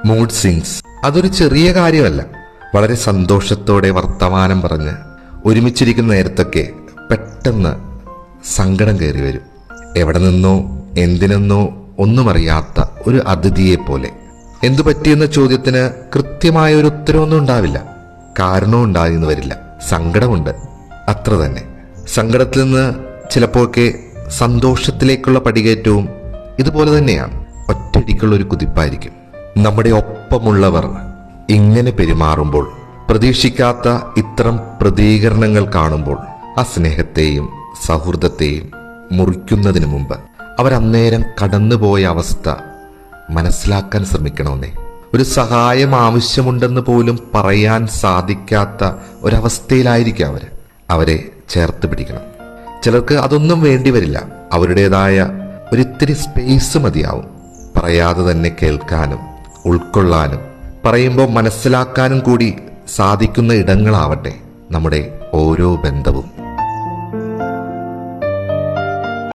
Mood swings അതൊരു ചെറിയ കാര്യമല്ല. വളരെ സന്തോഷത്തോടെ വർത്തമാനം പറഞ്ഞ് ഒരുമിച്ചിരിക്കുന്ന നേരത്തൊക്കെ പെട്ടെന്ന് സങ്കടം കയറി വരും. എവിടെ നിന്നോ എന്തിനെന്നോ ഒന്നും അറിയാത്ത ഒരു അതിഥിയെ പോലെ. എന്തു പറ്റിയെന്ന ചോദ്യത്തിന് കൃത്യമായ ഒരു ഉത്തരവൊന്നും ഉണ്ടാവില്ല. കാരണവും ഉണ്ടായെന്ന് വരില്ല. സങ്കടമുണ്ട്, അത്ര തന്നെ. സങ്കടത്തിൽ നിന്ന് ചിലപ്പോഴൊക്കെ സന്തോഷത്തിലേക്കുള്ള പടികയറ്റവും ഇതുപോലെ തന്നെയാണ്. ഒറ്റയടിക്കുള്ള ഒരു കുതിപ്പായിരിക്കും. നമ്മുടെ ഒപ്പമുള്ളവർ ഇങ്ങനെ പെരുമാറുമ്പോൾ, പ്രതീക്ഷിക്കാത്ത ഇത്തരം പ്രതികരണങ്ങൾ കാണുമ്പോൾ, ആ സ്നേഹത്തെയും സൗഹൃദത്തെയും മുറിക്കുന്നതിന് മുമ്പ് അവരന്നേരം കടന്നുപോയ അവസ്ഥ മനസ്സിലാക്കാൻ ശ്രമിക്കണമെന്നേ. ഒരു സഹായം ആവശ്യമുണ്ടെന്ന് പോലും പറയാൻ സാധിക്കാത്ത ഒരവസ്ഥയിലായിരിക്കും അവരെ ചേർത്ത് പിടിക്കണം. ചിലർക്ക് അതൊന്നും വേണ്ടി വരില്ല. അവരുടേതായ ഒരിത്തിരി സ്പേസ് മതിയാവും. പറയാതെ തന്നെ കേൾക്കാനും ഉൾക്കൊള്ളാനും പറയുമ്പോൾ മനസ്സിലാക്കാനും കൂടി സാധിക്കുന്ന ഇടങ്ങളാവട്ടെ നമ്മുടെ ഓരോ ബന്ധവും.